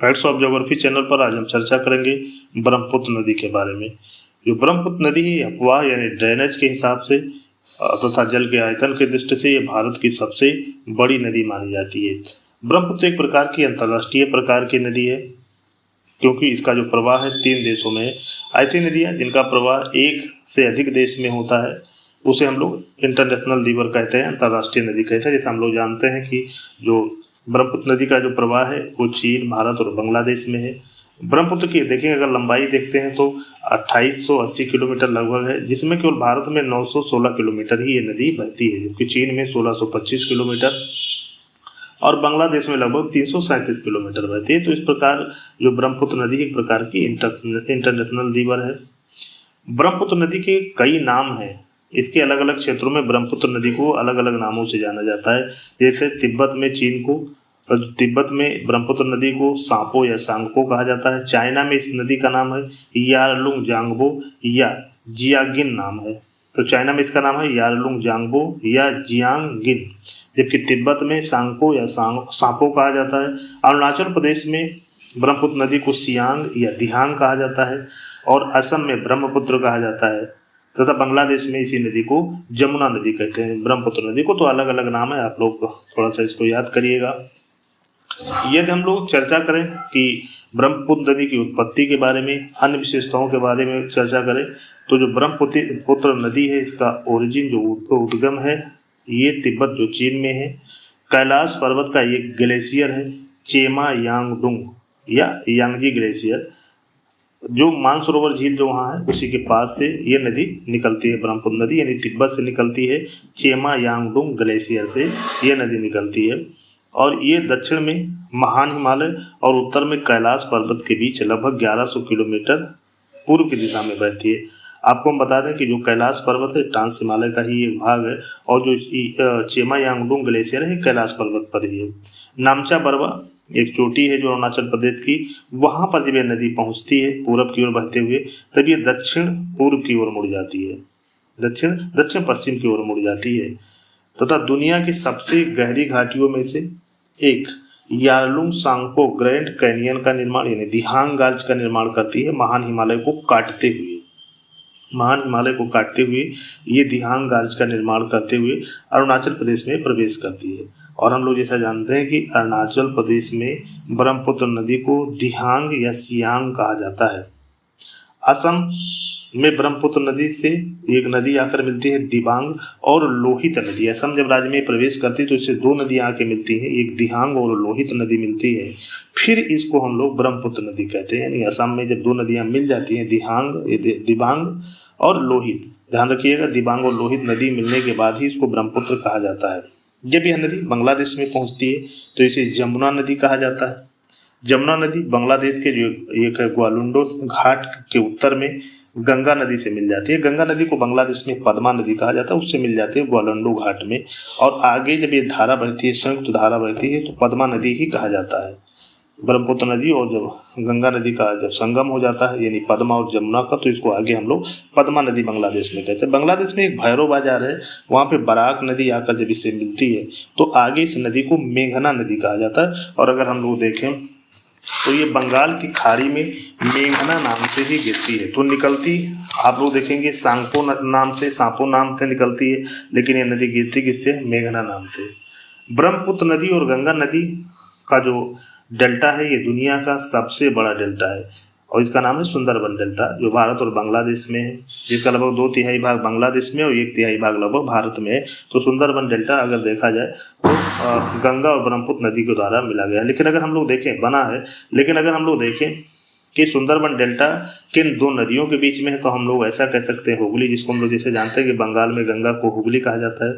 Facts of geography channel पर आज हम चर्चा करेंगे ब्रह्मपुत्र नदी के बारे में। जो ब्रह्मपुत्र नदी है अफवाह यानी ड्रेनेज के हिसाब से तथा जल के आयतन की दृष्टि से ये भारत की सबसे बड़ी नदी मानी जाती है। ब्रह्मपुत्र एक प्रकार की अंतर्राष्ट्रीय प्रकार की नदी है क्योंकि इसका जो प्रवाह है 3 देशों में है। ऐसी नदियाँ जिनका प्रवाह एक से अधिक देश में होता है उसे हम लोग इंटरनेशनल रिवर कहते हैं, अंतर्राष्ट्रीय नदी कहते हैं। जैसे हम लोग जानते हैं कि जो ब्रह्मपुत्र नदी का जो प्रवाह है वो चीन, भारत और बांग्लादेश में है। ब्रह्मपुत्र की देखेंगे अगर लंबाई देखते हैं तो 2880 किलोमीटर लगभग है, जिसमें केवल भारत में 916 किलोमीटर ही ये नदी बहती है, जबकि चीन में 1625 किलोमीटर और बांग्लादेश में लगभग 337 किलोमीटर बहती है। तो इस प्रकार जो ब्रह्मपुत्र नदी एक प्रकार की इंटरनेशनल रिवर है। ब्रह्मपुत्र नदी के कई नाम हैं। इसके अलग अलग क्षेत्रों में ब्रह्मपुत्र नदी को अलग अलग नामों से जाना जाता है। जैसे तिब्बत में ब्रह्मपुत्र नदी को सांपो या सांगपो कहा जाता है। चाइना में इस नदी का नाम है यारलुंग जांगबो या जियागिन नाम है। तो चाइना में इसका नाम है यारलुंग जांगबो या जियांगिन, जबकि तिब्बत में सांगपो या सांपो कहा जाता है। अरुणाचल प्रदेश में ब्रह्मपुत्र नदी को सियांग या दिहांग कहा जाता है और असम में ब्रह्मपुत्र कहा जाता है तथा बांग्लादेश में इसी नदी को जमुना नदी कहते हैं। ब्रह्मपुत्र नदी को तो अलग अलग नाम है, आप लोग थोड़ा सा इसको याद करिएगा। यदि हम लोग चर्चा करें कि ब्रह्मपुत्र नदी की उत्पत्ति के बारे में, अन्य विशेषताओं के बारे में चर्चा करें तो जो ब्रह्मपुत्र नदी है इसका ओरिजिन जो उद्गम है ये तिब्बत जो चीन में है। कैलाश पर्वत का एक ग्लेशियर है चेमा यांगडुंग या यांगजी ग्लेशियर, जो मानसरोवर झील जो वहाँ है उसी के पास से ये नदी निकलती है। ब्रह्मपुत्र नदी यानी तिब्बत से निकलती है, चेमा यांगडुंग ग्लेशियर से ये नदी निकलती है और ये दक्षिण में महान हिमालय और उत्तर में कैलाश पर्वत के बीच लगभग 1100 किलोमीटर पूर्व की दिशा में बहती है। आपको हम बता दें कि जो कैलाश पर्वत है ट्रांस हिमालय का ही एक भाग है और जो चेमा यांगडुंग ग्लेशियर है कैलाश पर्वत पर ही है। नामचा बरवा एक चोटी है जो अरुणाचल प्रदेश की, वहाँ पर जब यह नदी पहुँचती है पूरब की ओर बहते हुए तब ये दक्षिण पूर्व की ओर मुड़ जाती है, दक्षिण पश्चिम की ओर मुड़ जाती है तथा दुनिया की सबसे गहरी घाटियों में से एक यारलुंग सांगपो ग्रैंड कैनियन का निर्माण यानी दिहांग गार्ज का निर्माण करती है। महान हिमालय को काटते हुए ये दिहांग गार्ज का निर्माण करते हुए अरुणाचल प्रदेश में प्रवेश करती है। और हम लोग जैसा जानते हैं कि अरुणाचल प्रदेश में ब्रह्मपुत्र नदी को दिहांग या सियांग कहा जाता है। असम में ब्रह्मपुत्र नदी से एक नदी आकर मिलती है दिबांग और लोहित नदी। असम जब राज्य में प्रवेश करती है तो इससे 2 नदियाँ आके मिलती हैं, एक दिहांग और लोहित नदी मिलती है, फिर इसको हम लोग ब्रह्मपुत्र नदी कहते हैं। यानी असम में जब 2 नदियाँ मिल जाती हैं दिबांग और लोहित, ध्यान रखिएगा दिबांग और लोहित नदी मिलने के बाद ही इसको ब्रह्मपुत्र कहा जाता है। जब यह नदी बांग्लादेश में पहुँचती है तो इसे जमुना नदी कहा जाता है। जमुना नदी बांग्लादेश के जो एक ग्वालुंडो घाट के उत्तर में गंगा नदी से मिल जाती है। गंगा नदी को बांग्लादेश में पद्मा नदी कहा जाता है, उससे मिल जाती है ग्वालुंडो घाट में और आगे जब ये धारा बहती है, संयुक्त धारा बहती है तो पद्मा नदी ही कहा जाता है। ब्रह्मपुत्र नदी और जब गंगा नदी का जब संगम हो जाता है यानी पद्मा और जमुना का, तो इसको आगे हम लोग पद्मा नदी बांग्लादेश में कहते हैं। बांग्लादेश में एक भैरो बाजार है, वहाँ पे बराक नदी आकर जब इससे मिलती है तो आगे इस नदी को मेघना नदी कहा जाता है। और अगर हम लोग देखें तो ये बंगाल की खाड़ी में मेघना नाम से ही गिरती है। तो निकलती आप लोग देखेंगे सांपो नाम से निकलती है, लेकिन ये नदी गिरती किससे? मेघना नाम से। ब्रह्मपुत्र नदी और गंगा नदी का जो डेल्टा है ये दुनिया का सबसे बड़ा डेल्टा है और इसका नाम है सुंदरबन डेल्टा, जो भारत और बांग्लादेश में है, जिसका लगभग 2/3 भाग बांग्लादेश में और 1/3 भाग लगभग भारत में है। तो सुंदरबन डेल्टा अगर देखा जाए तो गंगा और ब्रह्मपुत्र नदी के द्वारा मिला गया है। लेकिन अगर हम लोग देखें कि सुंदरबन डेल्टा किन 2 नदियों के बीच में है तो हम लोग ऐसा कह सकते हैं हुगली, जिसको हम लोग जैसे जानते हैं कि बंगाल में गंगा को हुगली कहा जाता है,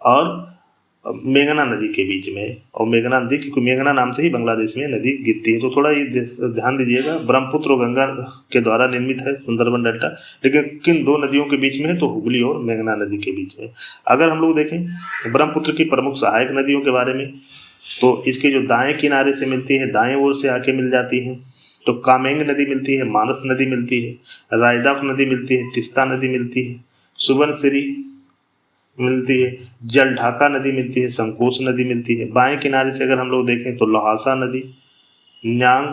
और मेघना नदी के बीच में। और मेघना नदी क्योंकि मेघना नाम से ही बांग्लादेश में नदी गिरती है। तो थोड़ा ये ध्यान दीजिएगा, ब्रह्मपुत्र और गंगा के द्वारा निर्मित है सुंदरबन डेल्टा, लेकिन किन 2 नदियों के बीच में है तो हुगली और मेघना नदी के बीच में। अगर हम लोग देखें ब्रह्मपुत्र की प्रमुख सहायक नदियों के बारे में तो इसके जो दाएं किनारे से मिलती है, दाएं ओर से आके मिल जाती है तो कामेंग नदी मिलती है, मानस नदी मिलती है, रायदाफ नदी मिलती है, तिस्ता नदी मिलती है, सुबनसिरी मिलती है, जलढाका नदी मिलती है, संकोच नदी मिलती है। बाएं किनारे से अगर हम लोग देखें तो लहासा नदी, न्यांग,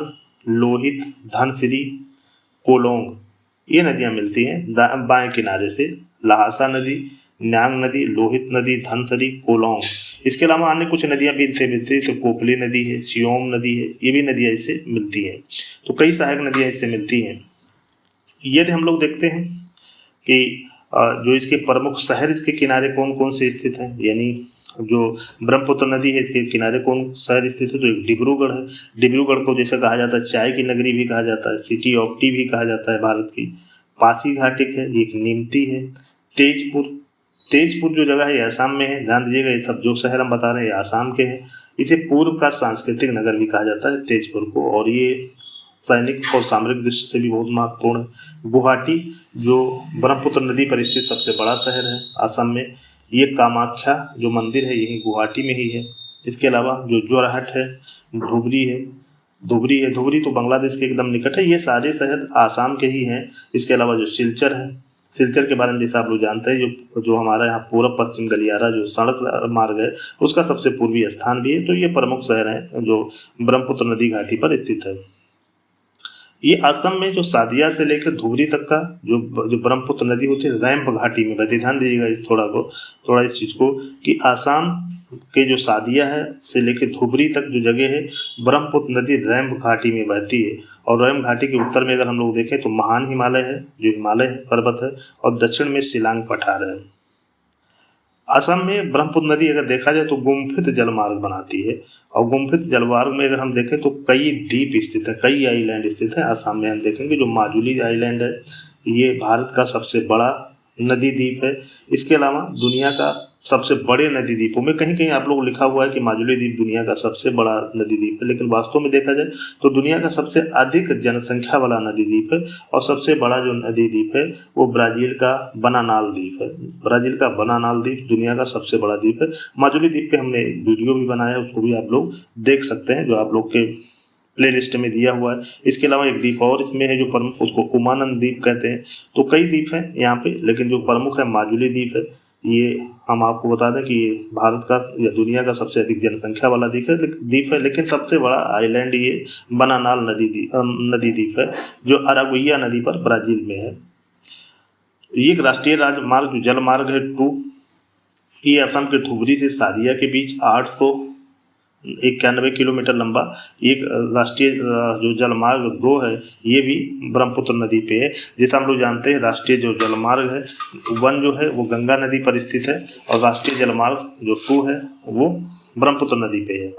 लोहित, धनसिरी, कोलोंग, ये नदियां मिलती हैं बाएं किनारे से। लहासा नदी, न्यांग नदी, लोहित नदी, धनसिरी, कोलोंग। इसके अलावा अन्य कुछ नदियां भी इनसे मिलती है, जैसे कोपली नदी है, सियोम नदी है, ये भी नदियां इससे मिलती हैं। तो कई सहायक नदियां इससे मिलती हैं। यदि हम लोग देखते हैं कि जो इसके प्रमुख शहर इसके किनारे कौन कौन से स्थित हैं, यानी जो ब्रह्मपुत्र नदी है इसके किनारे कौन शहर स्थित है, तो एक डिब्रूगढ़ है। डिब्रूगढ़ को जैसे कहा जाता है चाय की नगरी भी कहा जाता है, सिटी ऑफ टी भी कहा जाता है भारत की। पासीघाट एक है, एक नीमती है। तेजपुर, तेजपुर जो जगह है ये असम में है, ध्यान दीजिएगा ये सब जो शहर हम बता रहे हैं ये आसाम के हैं। इसे पूर्व का सांस्कृतिक नगर भी कहा जाता है तेजपुर को, और ये सैनिक और सामरिक दृष्टि से भी बहुत महत्वपूर्ण है। गुवाहाटी जो ब्रह्मपुत्र नदी पर स्थित सबसे बड़ा शहर है असम में। ये कामाख्या जो मंदिर है यही गुवाहाटी में ही है। इसके अलावा जो जोरहट है, धुबरी है, धुबरी तो बांग्लादेश के एकदम निकट है। ये सारे शहर आसाम के ही हैं। इसके अलावा जो सिलचर है, सिलचर के बारे में जैसे आप लोग जानते हैं जो हमारा यहाँ पूर्व पश्चिम गलियारा जो सड़क मार्ग है उसका सबसे पूर्वी स्थान भी है। तो ये प्रमुख शहर हैं जो ब्रह्मपुत्र नदी घाटी पर स्थित है। ये असम में जो सादिया से लेकर धुबरी तक का जो ब्रह्मपुत्र नदी होती है रैंप घाटी में बहती। ध्यान दीजिएगा थोड़ा इस चीज़ को कि आसाम के जो सादिया है से लेकर धुबरी तक जो जगह है ब्रह्मपुत्र नदी रैंप घाटी में बहती है। और रैंप घाटी के उत्तर में अगर हम लोग देखें तो महान हिमालय है जो हिमालय पर्वत है, और दक्षिण में शिलांग पठार है। असम में ब्रह्मपुत्र नदी अगर देखा जाए तो गुम्फित जलमार्ग बनाती है, और गुम्फित जलमार्ग में अगर हम देखें तो कई द्वीप स्थित है, कई आइलैंड स्थित है। असम में हम देखेंगे जो माजुली आइलैंड है ये भारत का सबसे बड़ा नदी द्वीप है। इसके अलावा दुनिया का सबसे बड़े नदी द्वीपों में कहीं कहीं आप लोग लिखा हुआ है कि माजुली द्वीप दुनिया का सबसे बड़ा नदी द्वीप है, लेकिन वास्तव में देखा जाए तो दुनिया का सबसे अधिक जनसंख्या वाला नदी द्वीप है। और सबसे बड़ा जो नदी द्वीप है वो ब्राज़ील का बनानाल द्वीप है। ब्राज़ील का बनानाल द्वीप दुनिया का सबसे बड़ा द्वीप है। माजुली द्वीप पे हमने वीडियो भी बनाया, उसको भी आप लोग देख सकते हैं जो आप लोग के प्ले लिस्ट में दिया हुआ है। इसके अलावा एक द्वीप और इसमें है जो प्रमुख, उसको उमानंद द्वीप कहते हैं। तो कई द्वीप हैं यहाँ पे, लेकिन जो प्रमुख है माजुली द्वीप है। ये हम आपको बता दें कि ये भारत का या दुनिया का सबसे अधिक जनसंख्या वाला द्वीप है, लेकिन सबसे बड़ा आइलैंड ये बनानाल नदी द्वीप है जो अरागुइया नदी पर ब्राज़ील में है। ये एक राष्ट्रीय राजमार्ग जो जलमार्ग है 2, ये असम के धुबरी से सादिया के बीच 891 किलोमीटर लंबा एक राष्ट्रीय जो जलमार्ग 2 है ये भी ब्रह्मपुत्र नदी पे है। जैसा हम लोग जानते हैं राष्ट्रीय जो जलमार्ग है 1 जो है वो गंगा नदी पर स्थित है, और राष्ट्रीय जलमार्ग जो 2 है वो ब्रह्मपुत्र नदी पे है।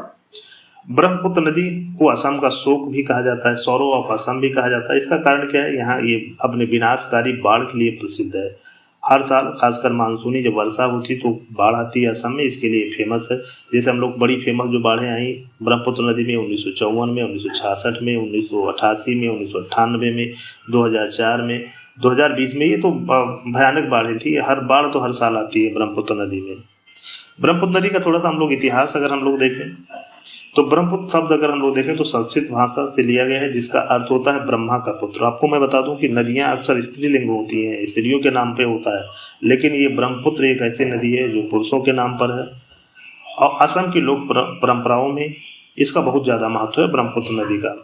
ब्रह्मपुत्र नदी को असम का शोक भी कहा जाता है, सौरो ऑफ असम भी कहा जाता है। इसका कारण क्या है, यहाँ ये अपने विनाशकारी बाढ़ के लिए प्रसिद्ध है। हर साल खासकर मानसूनी जब वर्षा होती तो बाढ़ आती है असम में, इसके लिए फेमस है। जैसे हम लोग बड़ी फेमस जो बाढ़ें आई ब्रह्मपुत्र नदी में 1954 में, 1966 में, 1988 में, 1998 में, 2004 में, 2020 में, ये तो भयानक बाढ़ें थी। हर बाढ़ तो हर साल आती है ब्रह्मपुत्र नदी में। ब्रह्मपुत्र नदी का थोड़ा सा हम लोग इतिहास अगर हम लोग देखें तो ब्रह्मपुत्र शब्द अगर हम लोग देखें तो संस्कृत भाषा से लिया गया है जिसका अर्थ होता है ब्रह्मा का पुत्र। आपको मैं बता दूं कि नदियां अक्सर स्त्रीलिंग होती हैं, स्त्रियों के नाम पे होता है, लेकिन ये ब्रह्मपुत्र एक ऐसी नदी है जो पुरुषों के नाम पर है। और असम की लोक परंपराओं में इसका बहुत ज़्यादा महत्व है ब्रह्मपुत्र नदी का।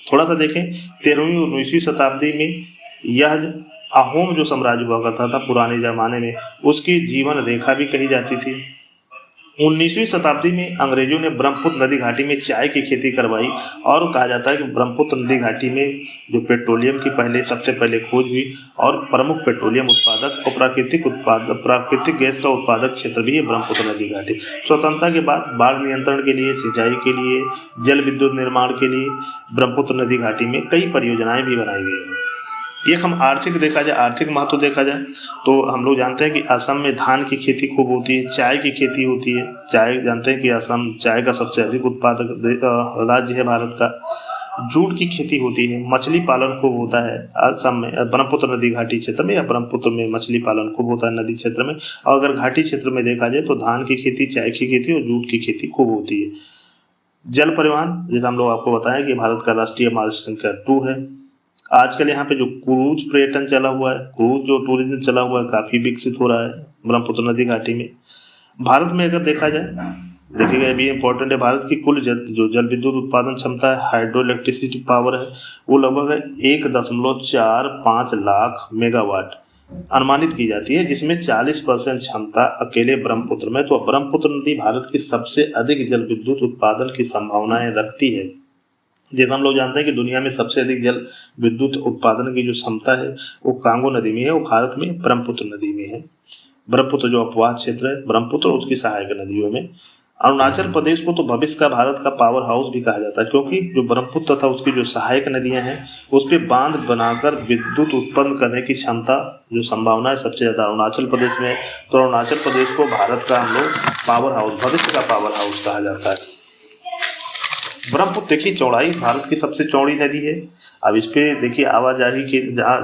थोड़ा सा देखें 13वीं और 19वीं शताब्दी में यह अहोम जो साम्राज्य हुआ करता था पुराने ज़माने में उसकी जीवन रेखा भी कही जाती थी। 19वीं शताब्दी में अंग्रेजों ने ब्रह्मपुत्र नदी घाटी में चाय की खेती करवाई, और कहा जाता है कि ब्रह्मपुत्र नदी घाटी में जो पेट्रोलियम की सबसे पहले खोज हुई, और प्रमुख पेट्रोलियम उत्पादक और प्राकृतिक गैस का उत्पादक क्षेत्र भी है ब्रह्मपुत्र नदी घाटी। स्वतंत्रता के बाद बाढ़ नियंत्रण के लिए, सिंचाई के लिए, जल विद्युत निर्माण के लिए ब्रह्मपुत्र नदी घाटी में कई परियोजनाएं भी बनाई गई हैं। एक हम आर्थिक महत्व देखा जाए तो हम लोग जानते हैं कि असम में धान की खेती खूब होती है, चाय की खेती होती है। चाय जानते हैं कि असम चाय का सबसे अधिक उत्पादक राज्य है भारत का। जूट की खेती होती है, मछली पालन खूब होता है असम में, ब्रह्मपुत्र नदी घाटी क्षेत्र में या ब्रह्मपुत्र में मछली पालन खूब होता है नदी क्षेत्र में। और अगर घाटी क्षेत्र में देखा जाए तो धान की खेती, चाय की खेती और जूट की खेती खूब होती है। जल परिवहन जैसे हम लोग आपको बताएं कि भारत का राष्ट्रीय मार्ग संख्या 2 है। आजकल यहाँ पे जो क्रूज पर्यटन चला हुआ है, क्रूज जो टूरिज्म चला हुआ है काफ़ी विकसित हो रहा है ब्रह्मपुत्र नदी घाटी में। भारत में अगर देखा जाए देखिएगा ये भी इम्पोर्टेंट है। भारत की कुल जो जल विद्युत उत्पादन क्षमता है, हाइड्रो इलेक्ट्रिसिटी पावर है, वो लगभग है 1.45 लाख मेगावाट अनुमानित की जाती है, जिसमें 40% क्षमता अकेले ब्रह्मपुत्र में। तो ब्रह्मपुत्र नदी भारत की सबसे अधिक जल विद्युत उत्पादन की संभावनाएं रखती है। जैसा हम लोग जानते हैं कि दुनिया में सबसे अधिक जल विद्युत उत्पादन की जो क्षमता है वो कांगो नदी में है, वो भारत में ब्रह्मपुत्र नदी में है। ब्रह्मपुत्र जो अपवाह क्षेत्र है ब्रह्मपुत्र और उसकी सहायक नदियों में। अरुणाचल प्रदेश को तो भविष्य का भारत का पावर हाउस भी कहा जाता है, क्योंकि जो ब्रह्मपुत्र तथा उसकी जो सहायक नदियां हैं उस पर बांध बनाकर विद्युत उत्पन्न करने की क्षमता, जो संभावना है, सबसे ज़्यादा अरुणाचल प्रदेश में है। तो अरुणाचल प्रदेश को भारत का हम लोग पावर हाउस, भविष्य का पावर हाउस कहा जाता है। ब्रह्मपुत्र देखिए चौड़ाई भारत की सबसे चौड़ी नदी है। अब इस पे देखिए आवाजाही के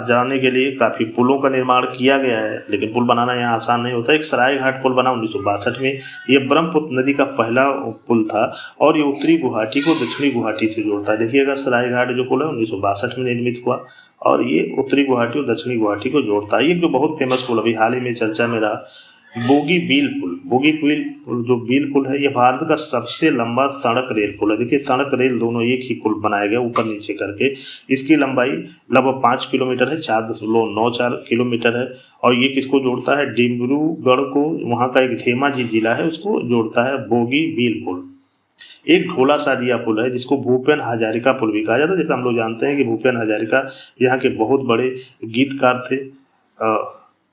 जाने के लिए काफ़ी पुलों का निर्माण किया गया है, लेकिन पुल बनाना यहाँ आसान नहीं होता। एक सरायघाट पुल बना 1962 में, ये ब्रह्मपुत्र नदी का पहला पुल था और ये उत्तरी गुवाहाटी को दक्षिणी गुवाहाटी से जोड़ता है। देखिएगा सरायघाट जो पुल है 1962 में निर्मित हुआ और ये उत्तरी गुवाहाटी और दक्षिणी गुवाहाटी को जोड़ता है। ये जो बहुत फेमस पुल अभी हाल ही में चर्चा में रहा, बोगीबील पुल। बोगीबील जो बील पुल है ये भारत का सबसे लंबा सड़क रेल पुल है। देखिए सड़क रेल दोनों एक ही पुल बनाया गया ऊपर नीचे करके। इसकी लंबाई लगभग 5 किलोमीटर है, 4.94 किलोमीटर है और ये किसको जोड़ता है, डिब्रूगढ़ को, वहाँ का एक धेमाजी जिला है उसको जोड़ता है बोगीबील पुल। एक ढोला सादिया पुल है जिसको भूपेन हजारिका पुल भी कहा जाता है। जैसे हम लोग जानते हैं कि भूपेन हजारिका यहाँ के बहुत बड़े गीतकार थे।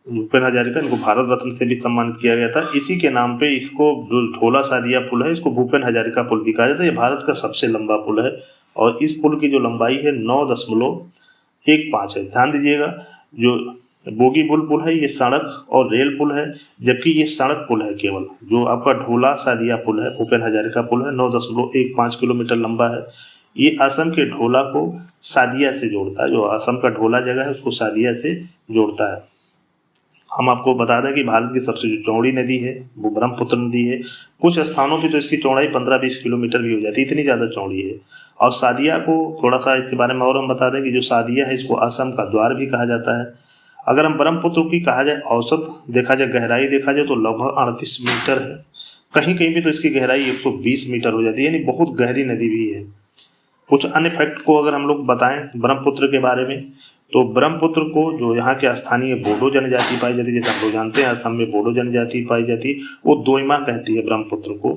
भूपेन हजारिका, इनको भारत रत्न से भी सम्मानित किया गया था। इसी के नाम पे इसको जो ढोला सादिया पुल है इसको भूपेन हजारिका पुल भी कहा जाता है। ये भारत का सबसे लंबा पुल है और इस पुल की जो लंबाई है 9.15 है। ध्यान दीजिएगा, जो बोगीबील पुल है ये सड़क और रेल पुल है, जबकि ये सड़क पुल है केवल। जो आपका ढोला सादिया पुल है, भूपेन हजारिका पुल है, 9.15 किलोमीटर लंबा है। ये असम के ढोला को सादिया से जोड़ता है। जो असम का ढोला जगह है उसको सादिया से जोड़ता है। हम आपको बता दें कि भारत की सबसे जो चौड़ी नदी है वो ब्रह्मपुत्र नदी है। कुछ स्थानों पे तो इसकी चौड़ाई 15-20 किलोमीटर भी हो जाती है, इतनी ज़्यादा चौड़ी है। और सादिया को थोड़ा सा इसके बारे में और हम बता दें कि जो सादिया है इसको असम का द्वार भी कहा जाता है। अगर हम ब्रह्मपुत्र की कहा जाए औसत देखा जाए, गहराई देखा जाए तो लगभग 38 मीटर है। कहीं कहीं भी तो इसकी गहराई 120 मीटर हो जाती है, यानी बहुत गहरी नदी भी है। कुछ अन्य फैक्ट को अगर हम लोग बताएं ब्रह्मपुत्र के बारे में, तो ब्रह्मपुत्र को जो यहाँ के स्थानीय बोडो जनजाति पाई जाती है, जैसे हम लोग जानते हैं असम में बोडो जनजाति पाई जाती है, वो दोईमा कहती है ब्रह्मपुत्र को।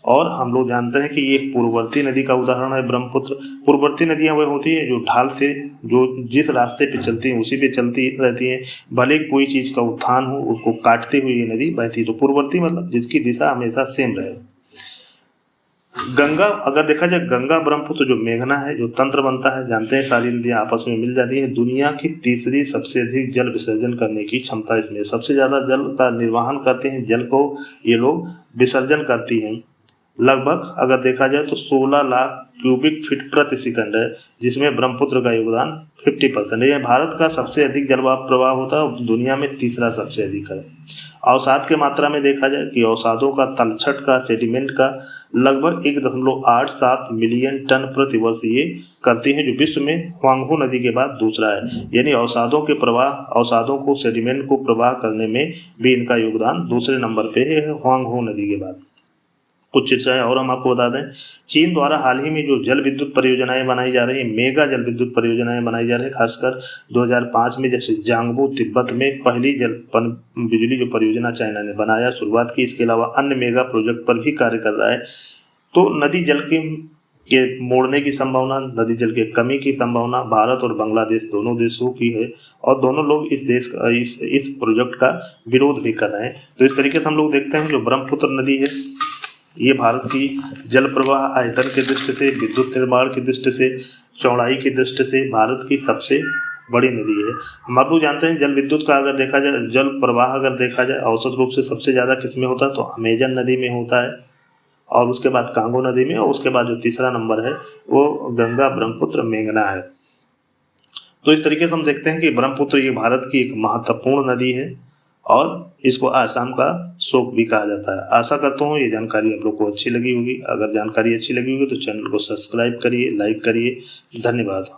और हम लोग जानते हैं कि ये एक पूर्ववर्ती नदी का उदाहरण है ब्रह्मपुत्र। पूर्ववर्ती नदियाँ वह होती है जो ढाल से, जो जिस रास्ते पे चलती हैं उसी पे चलती रहती हैं, भले कोई चीज़ का उत्थान हो उसको काटते हुए ये नदी बहती। तो पूर्ववर्ती मतलब जिसकी दिशा हमेशा सेम रहे। गंगा, अगर देखा जाए गंगा ब्रह्मपुत्र जो मेघना है, जो तंत्र बनता है, जानते हैं सारी नदियाँ आपस में मिल जाती है। दुनिया की तीसरी सबसे अधिक जल विसर्जन करने की क्षमता इसमें, सबसे ज़्यादा जल का निर्वहन करते हैं, जल को ये लोग विसर्जन करती हैं। लगभग अगर देखा जाए तो 16 लाख क्यूबिक फीट प्रति सेकंड है, जिसमें ब्रह्मपुत्र का योगदान 50% है। यह भारत का सबसे अधिक जल प्रवाह होता है और दुनिया में तीसरा सबसे अधिक है। अवसाद के मात्रा में देखा जाए कि अवसादों का, तलछट का, सेडिमेंट का लगभग 1.87 मिलियन टन प्रति वर्ष ये करती हैं, जो विश्व में ह्वांगहो नदी के बाद दूसरा है। यानी अवसादों के प्रवाह, अवसादों को, सेडिमेंट को प्रवाह करने में भी इनका योगदान दूसरे नंबर पे है ह्वांगहो नदी के बाद। कुछ चर्चाएं और हम आपको बता दें, चीन द्वारा हाल ही में जो जल विद्युत परियोजनाएं बनाई जा रही हैं, मेगा जल विद्युत परियोजनाएं बनाई जा रही है, खासकर 2005 में जब से जांगबू तिब्बत में पहली जल बिजली जो परियोजना चाइना ने बनाया शुरुआत की। इसके अलावा अन्य मेगा प्रोजेक्ट पर भी कार्य कर रहा है। तो नदी जल के मोड़ने की संभावना, नदी जल के कमी की संभावना भारत और बांग्लादेश दोनों देशों की है और दोनों लोग इस देश का इस प्रोजेक्ट का विरोध भी कर रहे हैं। तो इस तरीके से हम लोग देखते हैं जो ब्रह्मपुत्र नदी है ये भारत की जल प्रवाह, आयतन की दृष्टि से, विद्युत निर्माण की दृष्टि से, चौड़ाई की दृष्टि से भारत की सबसे बड़ी नदी है। हम आप लोग जानते हैं जल विद्युत का अगर देखा जाए, जल प्रवाह अगर देखा जाए औसत रूप से सबसे ज़्यादा किस में होता है, तो अमेजन नदी में होता है और उसके बाद कांगो नदी में, और उसके बाद जो तीसरा नंबर है वो गंगा, ब्रह्मपुत्र, मेघना है। तो इस तरीके से हम देखते हैं कि ब्रह्मपुत्र ये भारत की एक महत्वपूर्ण नदी है और इसको आसाम का शोक भी कहा जाता है। आशा करता हूँ ये जानकारी आप लोग को अच्छी लगी होगी। अगर जानकारी अच्छी लगी होगी तो चैनल को सब्सक्राइब करिए, लाइक करिए। धन्यवाद।